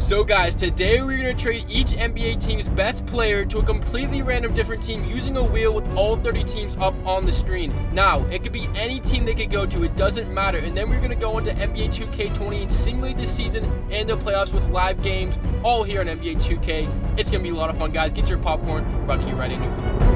So guys, today we're going to trade each NBA team's best player to a completely random different team using a wheel with all 30 teams up on the screen. Now, it could be any team they could go to, it doesn't matter. And then we're going to go into NBA2K20 and simulate the season and the playoffs with live games, all here on NBA2K. It's going to be a lot of fun, guys. Get your popcorn. We're about to get right into it.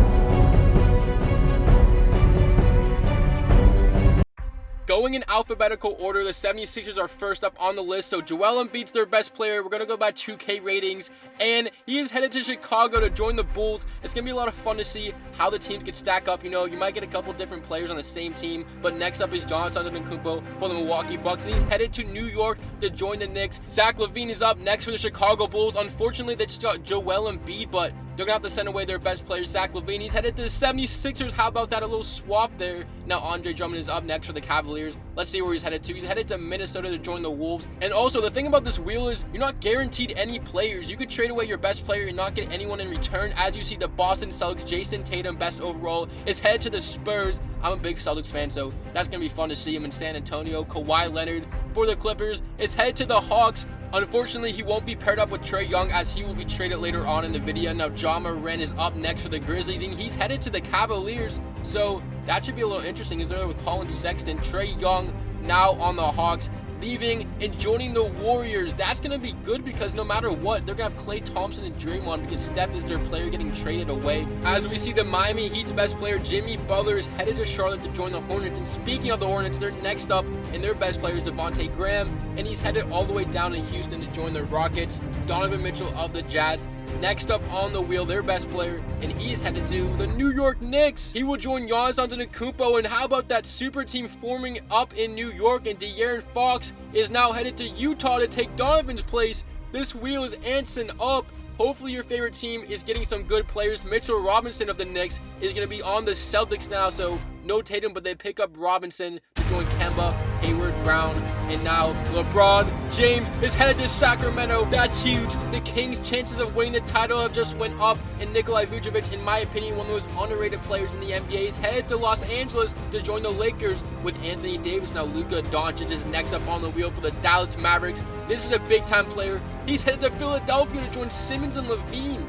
Going in alphabetical order, the 76ers are first up on the list. So Joel Embiid's their best player. We're going to go by 2K ratings. And he is headed to Chicago to join the Bulls. It's going to be a lot of fun to see how the teams could stack up. You know, you might get a couple different players on the same team. But next up is Giannis Antetokounmpo for the Milwaukee Bucks. And he's headed to New York to join the Knicks. Zach LaVine is up next for the Chicago Bulls. Unfortunately, they just got Joel Embiid, but they're going to have to send away their best player, Zach LaVine. He's headed to the 76ers. How about that? A little swap there. Now Andre Drummond is up next for the Cavaliers. Let's see where he's headed to. He's headed to Minnesota to join the Wolves. And also, the thing about this wheel is you're not guaranteed any players. You could trade away your best player and not get anyone in return. As you see, the Boston Celtics, Jason Tatum, best overall, is headed to the Spurs. I'm a big Celtics fan, so that's going to be fun to see him in San Antonio. Kawhi Leonard for the Clippers is headed to the Hawks. Unfortunately, he won't be paired up with Trae Young as he will be traded later on in the video. Now, Ja Morant is up next for the Grizzlies, and he's headed to the Cavaliers. So that should be a little interesting. He's there with Colin Sexton. Trae Young now on the Hawks, leaving and joining the Warriors. That's going to be good because no matter what, they're going to have Klay Thompson and Draymond because Steph is their player getting traded away. As we see, the Miami Heat's best player, Jimmy Butler, is headed to Charlotte to join the Hornets. And speaking of the Hornets, they're next up, and their best player is Devontae Graham, and he's headed all the way down to Houston to join the Rockets. Donovan Mitchell of the Jazz next up on the wheel, their best player, and he is headed to the New York Knicks. He will join Giannis Antetokounmpo, and how about that super team forming up in New York? And De'Aaron Fox is now headed to Utah to take Donovan's place. This wheel is Anson up. Hopefully your favorite team is getting some good players. Mitchell Robinson of the Knicks is going to be on the Celtics now, so no Tatum, but they pick up Robinson to join Kemba, Hayward, Brown, and now LeBron James is headed to Sacramento. That's huge. The Kings' chances of winning the title have just went up, and Nikola Vucevic, in my opinion, one of the most underrated players in the NBA, is headed to Los Angeles to join the Lakers with Anthony Davis. Now Luka Doncic is next up on the wheel for the Dallas Mavericks. This is a big-time player. He's headed to Philadelphia to join Simmons and LaVine.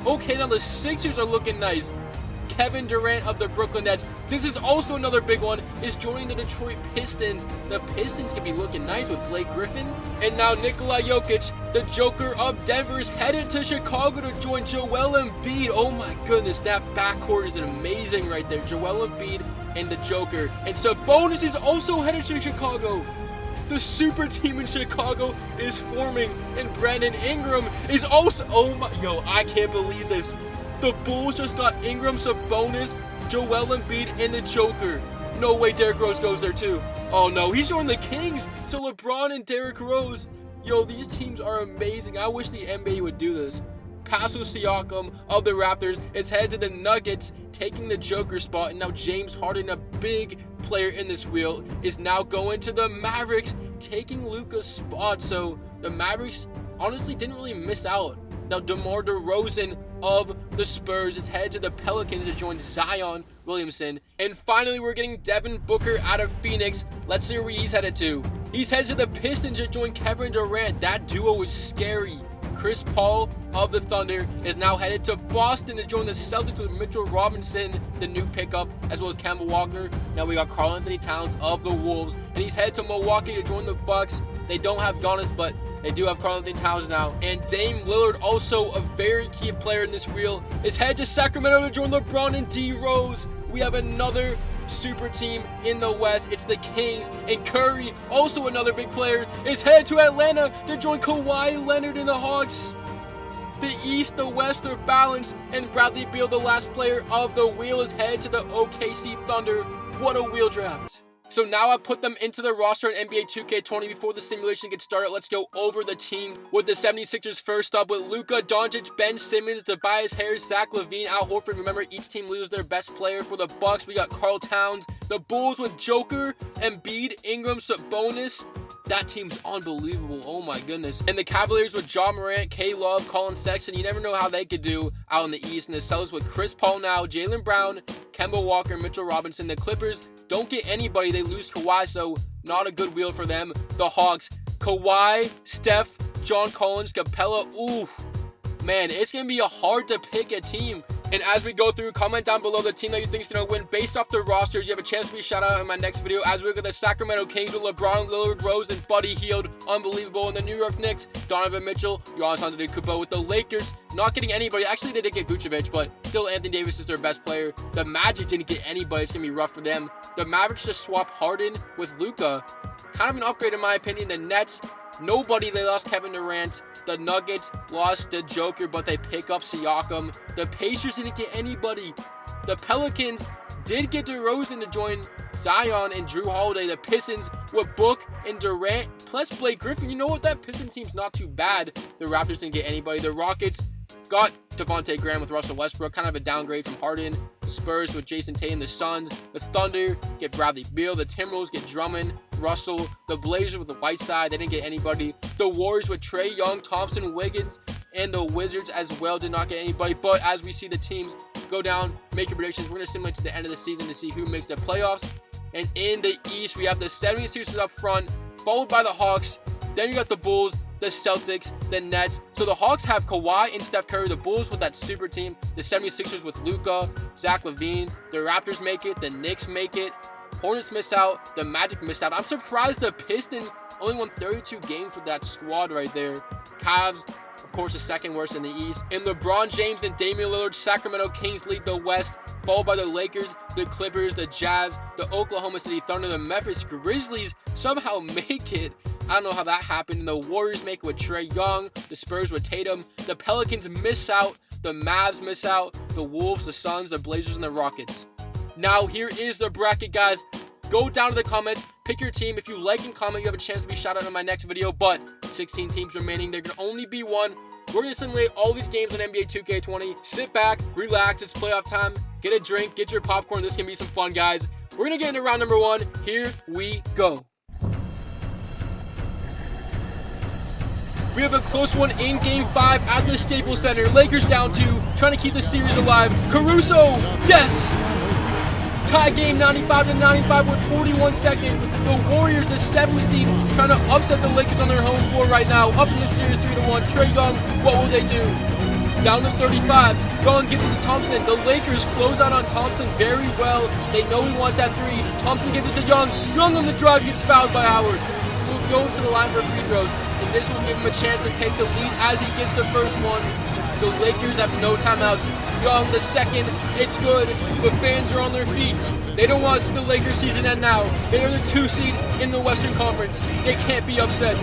Okay, now the Sixers are looking nice. Kevin Durant of the Brooklyn Nets. This is also another big one, is joining the Detroit Pistons. The Pistons can be looking nice with Blake Griffin. And now Nikola Jokic, the Joker of Denver, is headed to Chicago to join Joel Embiid. Oh my goodness, that backcourt is amazing right there. Joel Embiid and the Joker. And Sabonis is also headed to Chicago. The super team in Chicago is forming, and Brandon Ingram is also, I can't believe this. The Bulls just got Ingram, Sabonis, Joel Embiid, and the Joker. No way Derrick Rose goes there too. Oh no, he's joining the Kings. So LeBron and Derrick Rose. These teams are amazing. I wish the NBA would do this. Pascal Siakam of the Raptors is headed to the Nuggets, taking the Joker spot. And now James Harden, a big player in this wheel, is now going to the Mavericks, taking Luka's spot. So the Mavericks honestly didn't really miss out. Now DeMar DeRozan of the Spurs is headed to the Pelicans to join Zion Williamson. And finally, we're getting Devin Booker out of Phoenix. Let's see where he's headed to. He's headed to the Pistons to join Kevin Durant. That duo is scary. Chris Paul of the Thunder is now headed to Boston to join the Celtics with Mitchell Robinson, the new pickup, as well as Kemba Walker. Now we got Karl Anthony Towns of the Wolves, and he's headed to Milwaukee to join the Bucks. They don't have Giannis, but they do have Karl Anthony Towns now. And Dame Lillard, also a very key player in this wheel, is headed to Sacramento to join LeBron and D Rose. We have another super team in the West. It's the Kings, and Curry, also another big player, is headed to Atlanta to join Kawhi Leonard and the Hawks. The East, the West are balanced, and Bradley Beal, the last player of the wheel, is headed to the OKC Thunder. What a wheel draft. So now I put them into the roster in NBA 2K20 before the simulation gets started. Let's go over the team with the 76ers first up with Luka Doncic, Ben Simmons, Tobias Harris, Zach LaVine, Al Horford. Remember, each team loses their best player. For the Bucks, we got Karl Towns. The Bulls with Joker, Embiid, Ingram, Sabonis. That team's unbelievable. Oh my goodness. And the Cavaliers with Ja Morant, K-Love, Colin Sexton. You never know how they could do out in the East. And the Celtics with Chris Paul now, Jaylen Brown, Kemba Walker, Mitchell Robinson. The Clippers don't get anybody. They lose Kawhi, so not a good wheel for them. The Hawks, Kawhi, Steph, John Collins, Capella. Ooh, man, it's going to be hard to pick a team. And as we go through, comment down below the team that you think is going to win based off their rosters. You have a chance to be shout out in my next video as we look at the Sacramento Kings with LeBron, Lillard, Rose, and Buddy Hield. Unbelievable. And the New York Knicks, Donovan Mitchell, Giannis Antetokounmpo. With the Lakers, not getting anybody. Actually, they did get Vucevic, but still Anthony Davis is their best player. The Magic didn't get anybody. It's going to be rough for them. The Mavericks just swapped Harden with Luka. Kind of an upgrade in my opinion. The Nets, nobody. They lost Kevin Durant. The Nuggets lost the Joker, but they pick up Siakam. The Pacers didn't get anybody. The Pelicans did get DeRozan to join Zion and Drew Holiday. The Pistons with Book and Durant plus Blake Griffin. You know what? That Pistons team's not too bad. The Raptors didn't get anybody. The Rockets got Devontae Graham with Russell Westbrook. Kind of a downgrade from Harden. The Spurs with Jason Tatum. The Suns. The Thunder get Bradley Beal. The Timberwolves get Drummond, Russell. The Blazers with the Whiteside. They didn't get anybody. The Warriors with Trae Young, Thompson, Wiggins. And the Wizards as well did not get anybody. But as we see the teams go down, make your predictions. We're going to simulate to the end of the season to see who makes the playoffs. And in the East, we have the 76ers up front, followed by the Hawks. Then you got the Bulls, the Celtics, the Nets. So the Hawks have Kawhi and Steph Curry. The Bulls with that super team. The 76ers with Luka, Zach LaVine. The Raptors make it. The Knicks make it. Hornets miss out. The Magic miss out. I'm surprised the Pistons only won 32 games with that squad right there. Cavs, of course, the second worst in the East. And LeBron James and Damian Lillard, Sacramento Kings lead the West, followed by the Lakers, the Clippers, the Jazz, the Oklahoma City Thunder, the Memphis Grizzlies somehow make it. I don't know how that happened. The Warriors make it with Trae Young, the Spurs with Tatum, the Pelicans miss out, the Mavs miss out, the Wolves, the Suns, the Blazers, and the Rockets. Now, here is the bracket, guys. Go down to the comments, pick your team. If you like and comment, you have a chance to be shout out in my next video. But 16 teams remaining. There can only be one. We're going to simulate all these games on NBA2K20. Sit back, relax. It's playoff time. Get a drink, get your popcorn. This can be some fun, guys. We're going to get into round number 1. Here we go. We have a close one in Game 5 at the Staples Center. Lakers down 2, trying to keep the series alive. Caruso, yes! Tie game 95-95 with 41 seconds. The Warriors, the 7th seed, trying to upset the Lakers on their home floor right now. Up in the series 3-1. Trae Young, what will they do? Down to 35. Young gives it to Thompson. The Lakers close out on Thompson very well. They know he wants that 3. Thompson gives it to Young. Young on the drive gets fouled by Howard. Will go to the line for free throws. And this will give him a chance to take the lead as he gets the first one. The Lakers have no timeouts. Young, the second, it's good. The fans are on their feet. They don't want to see the Lakers season end now. They are the 2 seed in the Western Conference. They can't be upset.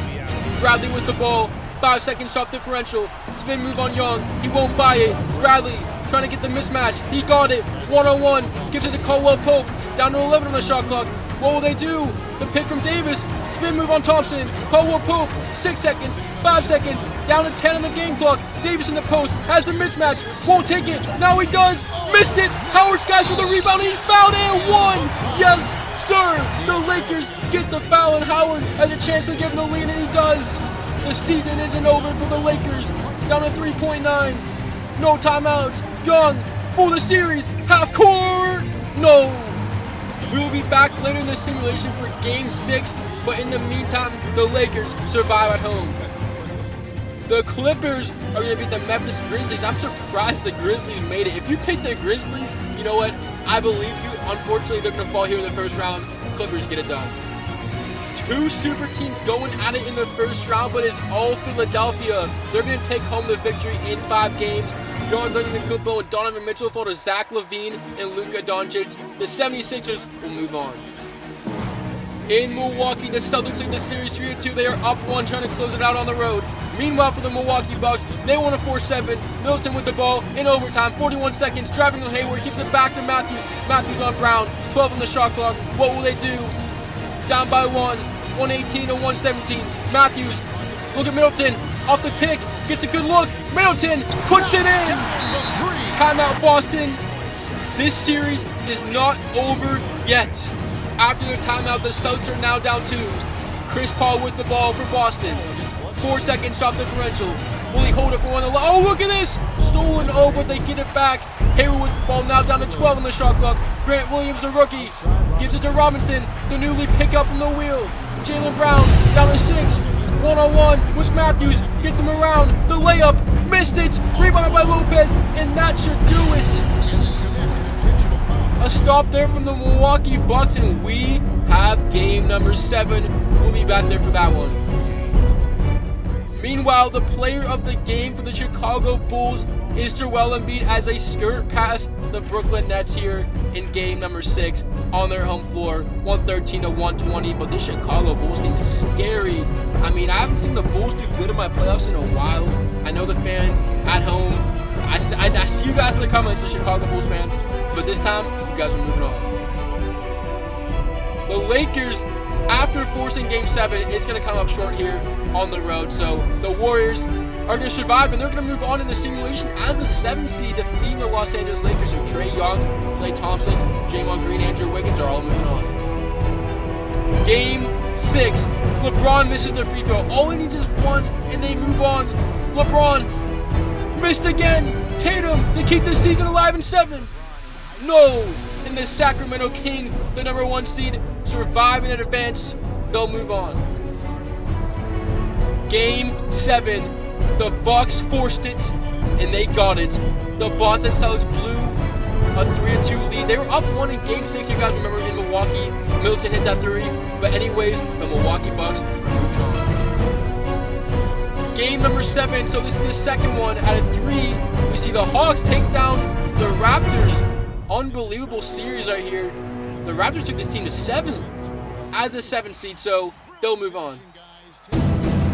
Bradley with the ball. 5-second shot differential. Spin move on Young. He won't buy it. Bradley trying to get the mismatch. He got it. 1-on-1. Gives it to Caldwell Pope. Down to 11 on the shot clock. What will they do? The pick from Davis. Spin move on Thompson. Caldwell Pope. 6 seconds. 5 seconds. Down to 10 on the game clock. Davis in the post. Has the mismatch. Won't take it. Now he does. Missed it. Howard skies for the rebound. He's fouled and 1. Yes, sir. The Lakers get the foul and Howard has a chance to give him the lead and he does. The season isn't over for the Lakers. Down to 3.9. No timeouts. Young for the series. Half court. No. We will be back later in the simulation for Game 6, but in the meantime, the Lakers survive at home. The Clippers are going to beat the Memphis Grizzlies. I'm surprised the Grizzlies made it. If you pick the Grizzlies, you know what? I believe you. Unfortunately, they're going to fall here in the first round. Clippers get it done. 2 super teams going at it in the first round, but it's all Philadelphia. They're going to take home the victory in 5 games. Giannis Antetokounmpo and Donovan Mitchell fall to Zach LaVine and Luka Doncic. The 76ers will move on. In Milwaukee, the Celtics lead the series 3-2. They are up 1, trying to close it out on the road. Meanwhile, for the Milwaukee Bucks, they won a 4-7. Middleton with the ball in overtime. 41 seconds. Driving to Hayward. Gives it back to Matthews. Matthews on Brown. 12 on the shot clock. What will they do? Down by 1. 118-117. Matthews. Look at Middleton. Off the pick. Gets a good look. Middleton puts it in. Timeout, Boston. This series is not over yet. After the timeout, the Celtics are now down 2. Chris Paul with the ball for Boston. 4-second shot differential. Will he hold it for one? Oh, look at this! Stolen, but they get it back. Hayward with the ball now down to 12 on the shot clock. Grant Williams, the rookie, gives it to Robinson. The newly pick up from the wheel. Jaylen Brown down to 6. 1-on-1 with Matthews. Gets him around. The layup. Missed it. Rebounded by Lopez. And that should do it. A stop there from the Milwaukee Bucks. And we have game number 7. We'll be back there for that one. Meanwhile, the player of the game for the Chicago Bulls is Joel Embiid as they skirt past the Brooklyn Nets here in game number 6 on their home floor, 113-120. But this Chicago Bulls team is scary. I mean, I haven't seen the Bulls do good in my playoffs in a while. I know the fans at home, I see you guys in the comments, the Chicago Bulls fans, but this time, you guys are moving on. The Lakers, after forcing game 7, it's going to come up short here on the road. So the Warriors are going to survive, and they're going to move on in the simulation as the 7th seed, defeating the Los Angeles Lakers. So Trae Young, Klay Thompson, Draymond Green, Andrew Wiggins are all moving on. Game 6, LeBron misses the free throw. All he needs is 1, and they move on. LeBron missed again. Tatum, they keep the season alive in 7. No! And the Sacramento Kings, the number 1 seed, survive in advance. They'll move on. Game 7, the Bucks forced it, and they got it. The Boston Celtics blew a 3-2 lead. They were up 1 in Game 6, you guys remember, in Milwaukee. Middleton hit that 3. But anyways, the Milwaukee Bucks are moving on. Game number 7, so this is the second one out of 3. We see the Hawks take down the Raptors. Unbelievable series right here. The Raptors took this team to 7 as a 7th seed, so they'll move on.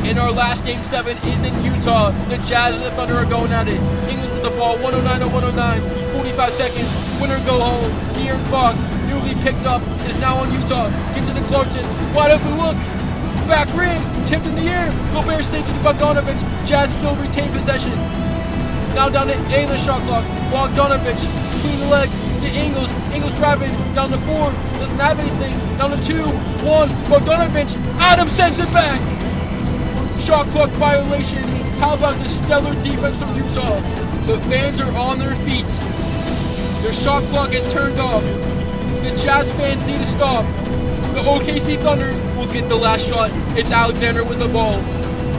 And our last game 7 is in Utah. The Jazz and the Thunder are going at it. Ingles with the ball, 109-109, 45 seconds, winner go home. De'Aaron Fox, newly picked up, is now on Utah. Gets to the Clarkson, wide open look. Back rim, tipped in the air. Gobert saves it to Bogdanovic. Jazz still retain possession. Now down to 8 in the shot clock. Bogdanovic between the legs to Ingles. Ingles driving down to 4. Doesn't have anything. Down to 2. 1. Bogdanovic. Adams sends it back. Shot clock violation. How about the stellar defense from Utah? The fans are on their feet. Their shot clock is turned off. The Jazz fans need to stop. The OKC Thunder will get the last shot. It's Alexander with the ball.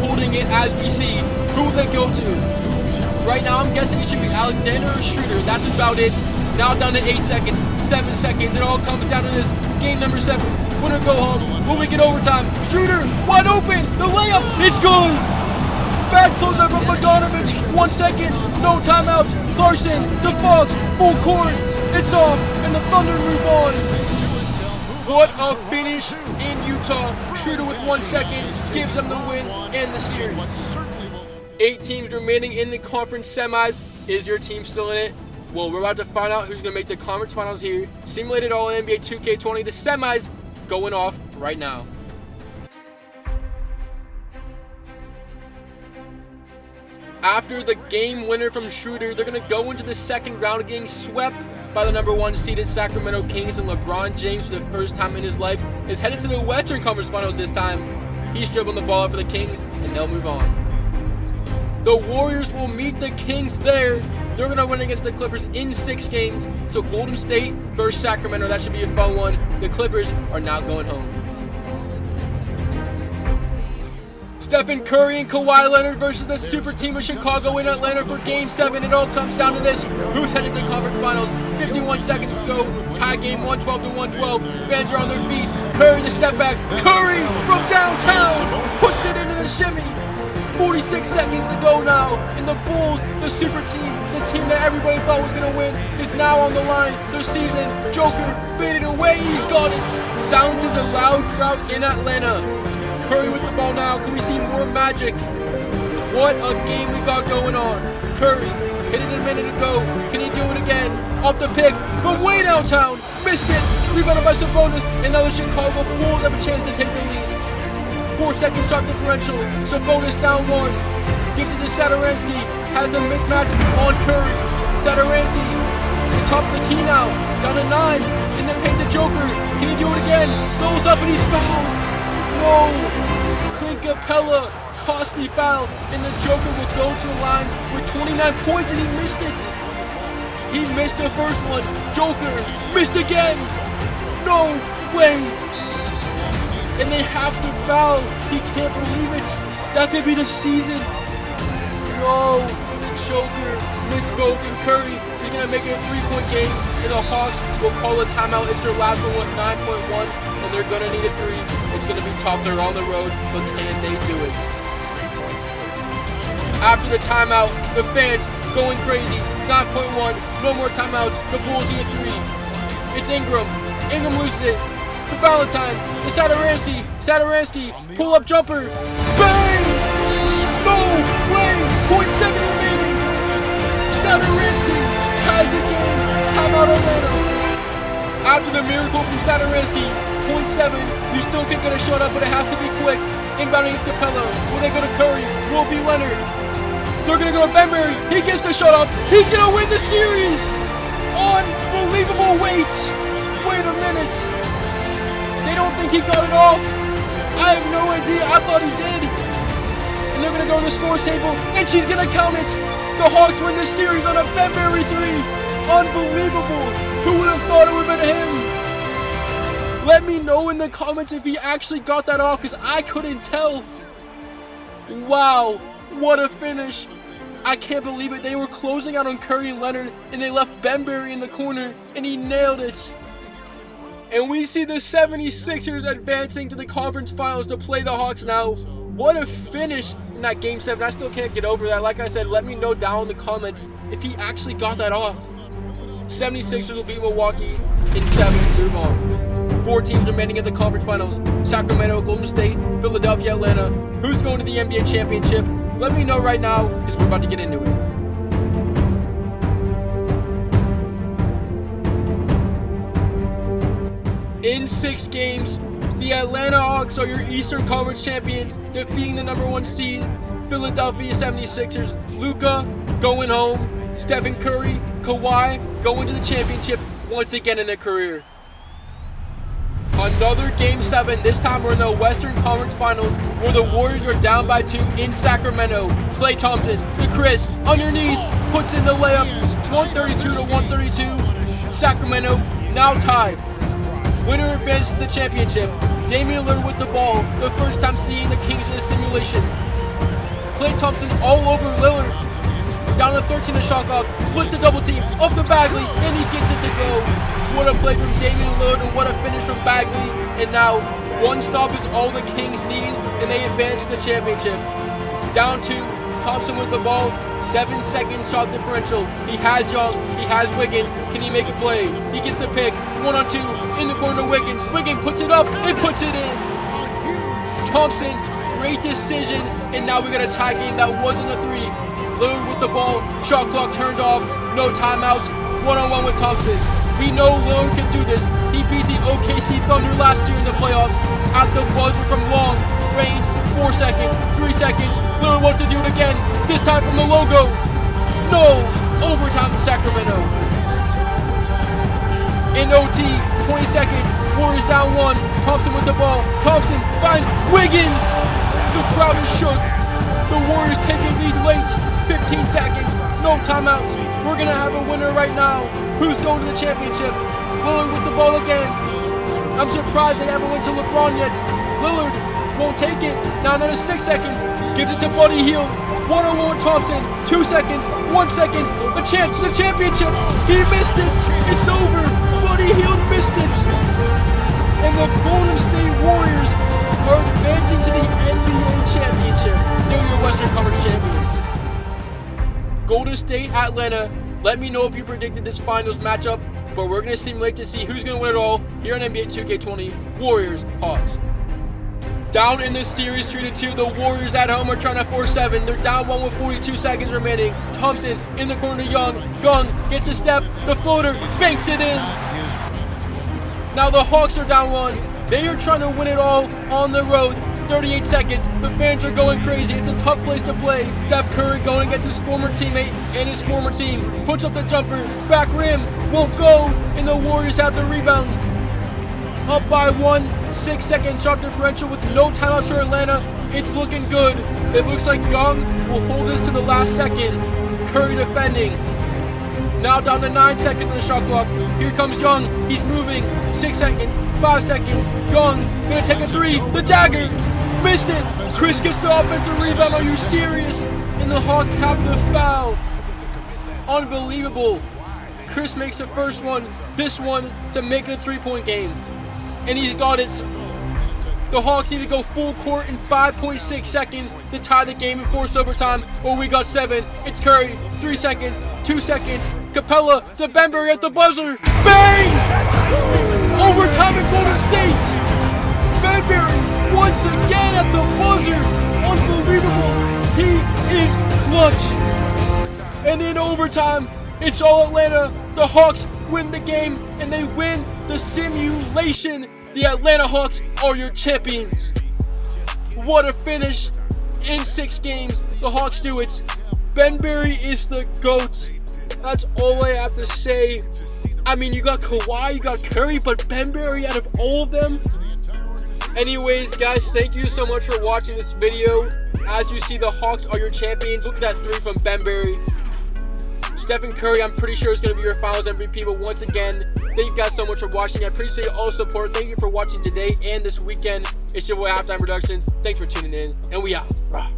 Holding it as we see. Who will they go to? Right now, I'm guessing it should be Alexander or Schroeder. That's about it. Now down to 8 seconds, 7 seconds. It all comes down to this. Game number 7. Winner go home. Will we get overtime? Schroeder, wide open. The layup. It's good. Bad closeout from Bogdanovic. 1 second. No timeout. Larson to Fox. Full court. It's off. And the Thunder move on. What a finish in Utah. Schroeder with 1 second gives them the win and the series. 8 teams remaining in the conference semis. Is your team still in it? Well, we're about to find out who's going to make the conference finals here. Simulated all in NBA2K20. The semis going off right now. After the game winner from Schroeder, they're going to go into the second round getting swept by the number 1 seeded Sacramento Kings, and LeBron James, for the first time in his life, is headed to the Western Conference Finals this time. He's dribbling the ball out for the Kings, and they'll move on. The Warriors will meet the Kings there. They're going to win against the Clippers in 6 games. So Golden State versus Sacramento, that should be a fun one. The Clippers are now going home. Stephen Curry and Kawhi Leonard versus the super team of Chicago in Atlanta for Game 7. It all comes down to this. Who's headed to the conference finals? 51 seconds to go. Tie game 112-112. Fans are on their feet. Curry the step back. Curry from downtown puts it into the shimmy. 46 seconds to go now, and the Bulls, the super team, the team that everybody thought was going to win, is now on the line. Their season, Joker, faded away, he's got it. Silences a loud crowd in Atlanta. Curry with the ball now, can we see more magic? What a game we got going on. Curry, hit it a minute ago, can he do it again? Off the pick, from way downtown, missed it, rebounded by Sabonis, and now the Chicago Bulls have a chance to take the lead. 4-second shot differential. Sabonis down 1. Gives it to Satoransky. Has the mismatch on Curry. Satoransky. Top of the key now. Down to 9. In the paint to Joker. Can he do it again? Goes up and he's fouled. No. Clint Capella. Costly foul. And the Joker will go to the line with 29 points and he missed it. He missed the first one. Joker missed again. No way. and they have to foul. He can't believe it. That could be the season. No, the Joker missed both, and Curry is going to make it a 3-point game, and the Hawks will call a timeout. It's their last one with 9.1, and they're going to need a 3. It's going to be tough. They're on the road, but can they do it? After the timeout, the fans going crazy. 9.1, no more timeouts. The Bulls need a 3. It's Ingram. Ingram loses it. To Valentine. To Satoransky. Pull-up jumper. Bang! No way! 0.7 remaining. Satoransky ties the game. Timeout Atlanta. After the miracle from Satoransky, 0.7. You still can't get a shot up, but it has to be quick. Inbound against Capella. Will they go to Curry? Will it be Leonard? They're going to go to Benbury. He gets the shot off. He's going to win the series. Unbelievable. Wait a minute. They don't think he got it off. I have no idea. I thought he did. And they're going to go to the scores table, and she's going to count it. The Hawks win this series on a Benbury 3. Unbelievable. Who would have thought it would have been him? Let me know in the comments if he actually got that off, because I couldn't tell. Wow. What a finish. I can't believe it. They were closing out on Curry and Leonard, and they left Benbury in the corner, and he nailed it. And we see the 76ers advancing to the conference finals to play the Hawks now. What a finish in that Game 7. I still can't get over that. Like I said, let me know down in the comments if he actually got that off. 76ers will beat Milwaukee in 7 and move on. 4 teams remaining in the conference finals. Sacramento, Golden State, Philadelphia, Atlanta. Who's going to the NBA championship? Let me know right now, because we're about to get into it. In 6 games, the Atlanta Hawks are your Eastern Conference champions, defeating the #1 seed, Philadelphia 76ers. Luka going home. Stephen Curry, Kawhi going to the championship once again in their career. Another Game 7. This time we're in the Western Conference Finals, where the Warriors are down by 2 in Sacramento. Klay Thompson to Chris underneath, puts in the layup. 132 to 132. Sacramento now tied. Winner advances to the championship. Damian Lillard with the ball, the first time seeing the Kings in a simulation. Klay Thompson all over Lillard. Down to 13 to shot clock, splits the double team, up to Bagley, and he gets it to go. What a play from Damian Lillard, and what a finish from Bagley. And now, one stop is all the Kings need, and they advance to the championship. Down 2, Thompson with the ball, 7-second shot differential. He has Young, he has Wiggins. Can he make a play? He gets the pick, 1-on-2, in the corner to Wiggins. Wiggins puts it up, and puts it in. Thompson, great decision, and now we got a tie game that wasn't a 3. Lillard with the ball, shot clock turned off, no timeouts, 1-on-1 with Thompson. We know Lillard can do this. He beat the OKC Thunder last year in the playoffs at the buzzer from long range, 4 seconds, 3 seconds. Lillard wants to do it again, this time from the logo. No, overtime in Sacramento. In OT, 20 seconds, Warriors down 1, Thompson with the ball. Thompson finds Wiggins. The crowd is shook. The Warriors take a lead late. 15 seconds, no timeouts. We're going to have a winner right now. Who's going to the championship? Lillard with the ball again. I'm surprised they haven't went to LeBron yet. Lillard won't take it. Now another 6 seconds. Gives it to Buddy Hield. 1-on-1 with Thompson. 2 seconds, 1 second. A chance to the championship. He missed it. It's over. Buddy Hield missed it. And the Golden State Warriors are advancing to the NBA championship. They're your Western Conference champions. Golden State, Atlanta. Let me know if you predicted this finals matchup, but we're going to simulate to see who's going to win it all here on NBA2K20. Warriors, Hawks. Down in this series 3-2, the Warriors at home are trying to force 7. They're down 1 with 42 seconds remaining. Thompson in the corner to Young. Young gets a step, the floater, banks it in. Now the Hawks are down 1. They are trying to win it all on the road. 38 seconds. The fans are going crazy. It's a tough place to play. Steph Curry going against his former teammate and his former team. Puts up the jumper. Back rim. Won't go. And the Warriors have the rebound. Up by 1. 6-second shot differential with no timeouts for Atlanta. It's looking good. It looks like Young will hold this to the last second. Curry defending. Now down to 9 seconds on the shot clock. Here comes Young. He's moving. 6 seconds. 5 seconds. Young, gonna take a three. The dagger. Missed it. Chris gets the offensive rebound. Are you serious? And the Hawks have the foul. Unbelievable. Chris makes the first one, this one, to make it a 3-point game. And he's got it. The Hawks need to go full court in 5.6 seconds to tie the game and force overtime. Oh, we got 7. It's Curry. 3 seconds. 2 seconds. Capella to Benbury at the buzzer. Bang! Overtime in Golden State. Benbury once again at the buzzer. Unbelievable. He is clutch. And in overtime, it's all Atlanta. The Hawks win the game and they win the simulation. The Atlanta Hawks are your champions. What a finish. In 6 games, the Hawks do it. Benbury is the GOAT. That's all I have to say. I mean, you got Kawhi, you got Curry, but Benbury out of all of them. Anyways, guys, thank you so much for watching this video. As you see, the Hawks are your champions. Look at that 3 from Benbury. Stephen Curry, I'm pretty sure is going to be your finals MVP, but once again, thank you guys so much for watching. I appreciate all the support. Thank you for watching today and this weekend. It's your boy Halftime Productions. Thanks for tuning in, and we out. Rah.